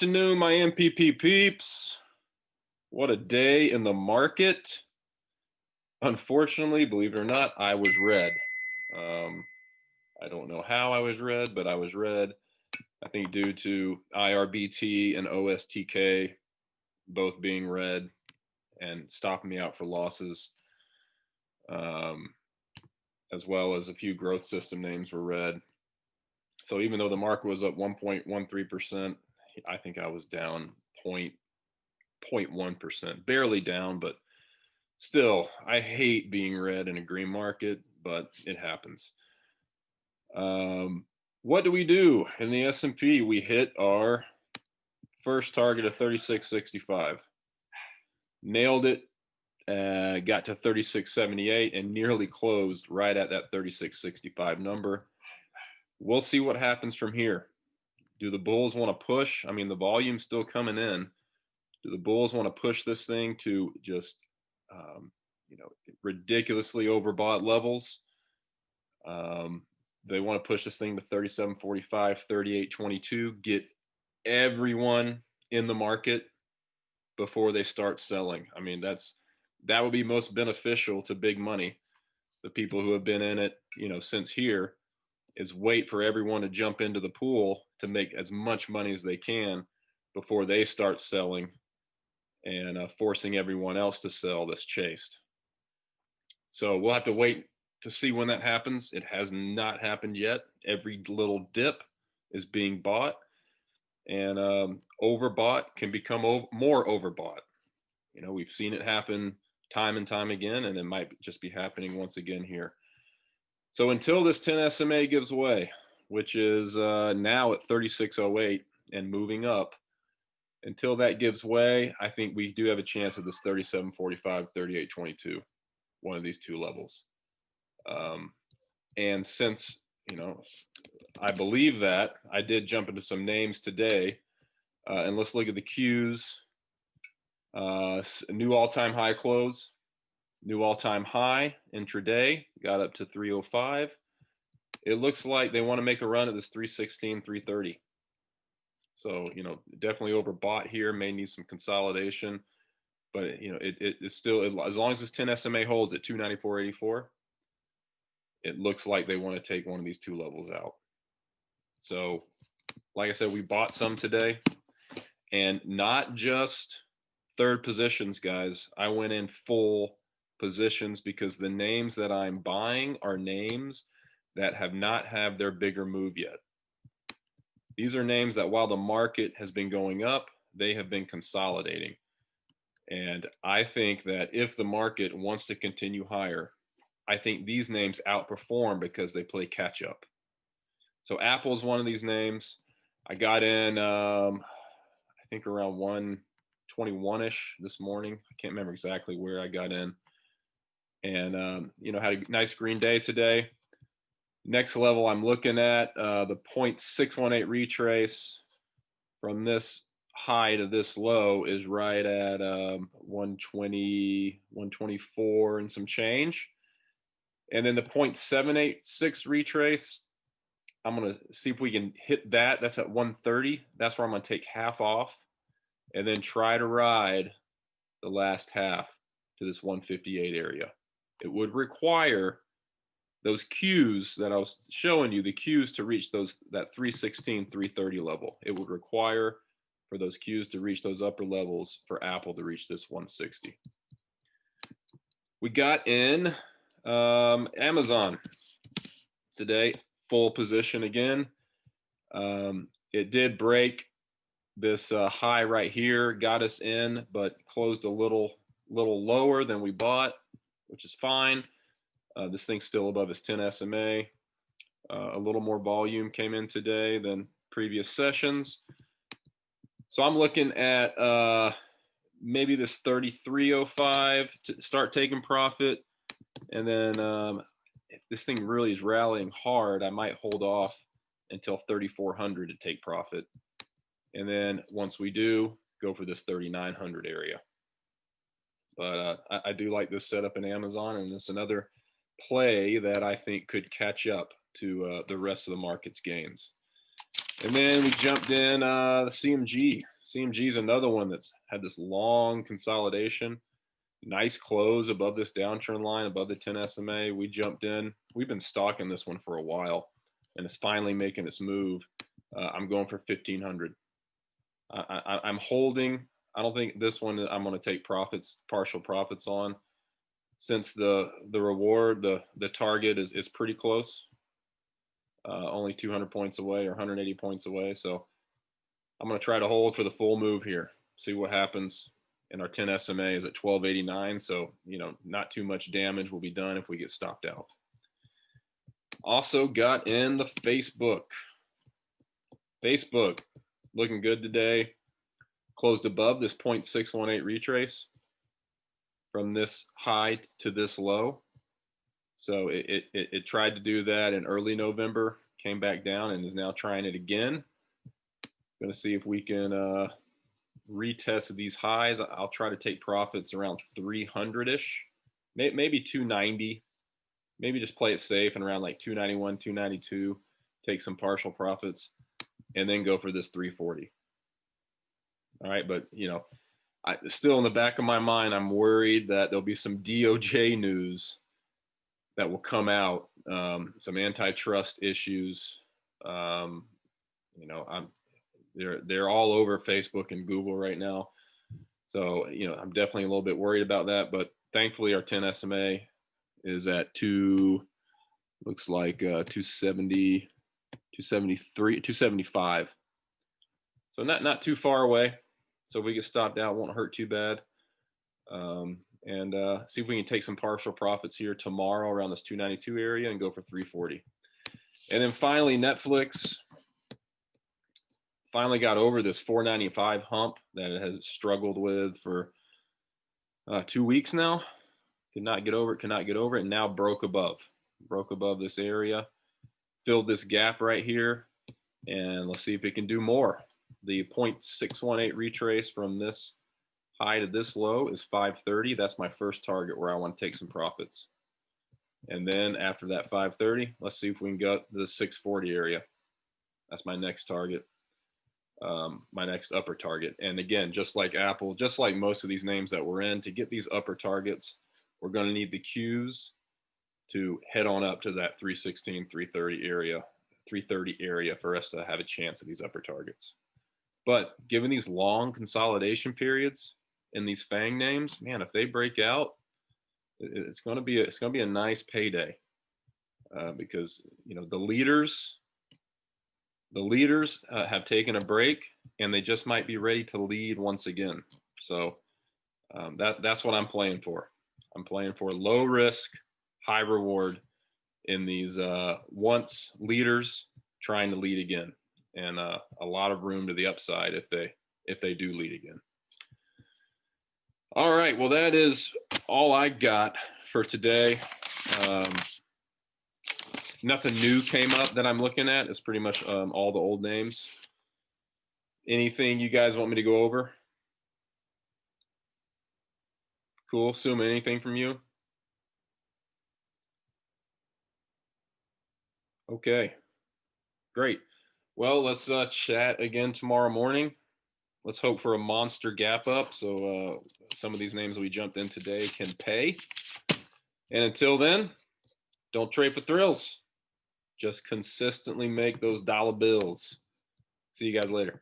afternoon, my MPP peeps. What a day in the market. Unfortunately, believe it or not, I was red. I don't know how I was red, but I was red. I think due to IRBT and OSTK both being red and stopping me out for losses, as well as a few growth system names were red. So even though the market was up 1.13%, I think I was down 0.1%, barely down, but still, I hate being red in a green market, but it happens. What do we do in the S&P? We hit our first target of 36.65, nailed it, got to 36.78 and nearly closed right at that 36.65 number. We'll see what happens from here. Do the bulls want to push? I mean, the volume's still coming in. Do the bulls want to push this thing to just, ridiculously overbought levels? They want to push this thing to 37.45, 38.22, get everyone in the market before they start selling. I mean, that would be most beneficial to big money. The people who have been in it, since here, is wait for everyone to jump into the pool to make as much money as they can before they start selling and forcing everyone else to sell that's chased. So we'll have to wait to see when that happens. It has not happened yet. Every little dip is being bought, and overbought can become more overbought. We've seen it happen time and time again, and it might just be happening once again here. So until this 10 SMA gives way, which is now at 36.08 and moving up, until that gives way, I think we do have a chance of this 37.45, 38.22, one of these two levels. And since, I believe that, I did jump into some names today, and let's look at the Qs. New all-time high close. New all-time high intraday, got up to 305. It looks like they want to make a run at this 316, 330. So, definitely overbought here, may need some consolidation. But, it's still, as long as this 10 SMA holds at 294.84, it looks like they want to take one of these two levels out. So, like I said, we bought some today. And not just third positions, guys. I went in full positions because the names that I'm buying are names that have not had their bigger move yet. These are names that while the market has been going up, they have been consolidating. And I think that if the market wants to continue higher, I think these names outperform because they play catch up. So Apple is one of these names. I got in, I think around 121-ish this morning. I can't remember exactly where I got in. And, had a nice green day today. Next level I'm looking at, the 0.618 retrace from this high to this low is right at 120, 124 and some change. And then the 0.786 retrace, I'm going to see if we can hit that. That's at 130. That's where I'm going to take half off and then try to ride the last half to this 158 area. It would require those Qs that I was showing you, the Qs to reach that 316, 330 level. It would require for those Qs to reach those upper levels for Apple to reach this 160. We got in Amazon today, full position again. It did break this high right here, got us in, but closed a little lower than we bought, which is fine. This thing's still above its 10 SMA. A little more volume came in today than previous sessions. So I'm looking at maybe this 33.05 to start taking profit. And then if this thing really is rallying hard, I might hold off until 3,400 to take profit. And then once we do, go for this 3,900 area. But I do like this setup in Amazon, and it's another play that I think could catch up to the rest of the market's gains. And then we jumped in the CMG. CMG is another one that's had this long consolidation. Nice close above this downtrend line, above the 10 SMA. We jumped in. We've been stalking this one for a while, and it's finally making its move. I'm going for 1,500. I'm holding. I don't think this one I'm going to take profits, partial profits on, since the reward, the target is pretty close. Only 200 points away or 180 points away. So I'm going to try to hold for the full move here. See what happens. And our 10 SMA is at 1289. So, you know, not too much damage will be done if we get stopped out. Also got in the Facebook. Facebook looking good today. Closed above this 0.618 retrace from this high to this low. So it tried to do that in early November, came back down, and is now trying it again. Going to see if we can retest these highs. I'll try to take profits around 300-ish, maybe 290. Maybe just play it safe and around like 291, 292, take some partial profits, and then go for this 340. All right, but you know, still in the back of my mind, I'm worried that there'll be some DOJ news that will come out, some antitrust issues. You know, they're all over Facebook and Google right now. So, you know, I'm definitely a little bit worried about that, but thankfully our 10 SMA is at looks like 270, 273, 275. So not too far away. So if we get stopped out, won't hurt too bad. And see if we can take some partial profits here tomorrow around this 292 area and go for 340. And then finally, Netflix finally got over this 495 hump that it has struggled with for 2 weeks now. Could not get over it, and now broke above this area, filled this gap right here, and let's see if it can do more. The 0.618 retrace from this high to this low is 530. That's my first target where I want to take some profits. And then after that 530, let's see if we can go to the 640 area. That's my next target, my next upper target. And again, just like Apple, just like most of these names that we're in, to get these upper targets, we're going to need the cues to head on up to that 316, 330 area for us to have a chance at these upper targets. But given these long consolidation periods in these FANG names, man, if they break out, it's going to be a nice payday, because you know the leaders have taken a break, and they just might be ready to lead once again. So that's what I'm playing for. I'm playing for low risk, high reward in these once leaders trying to lead again, and a lot of room to the upside if they do lead again. All right, well, that is all I got for today. Nothing new came up that I'm looking at. It's pretty much all the old names. Anything you guys want me to go over? Cool. Suma, anything from you? Okay, great. Well, let's chat again tomorrow morning. Let's hope for a monster gap up so some of these names we jumped in today can pay. And until then, don't trade for thrills. Just consistently make those dollar bills. See you guys later.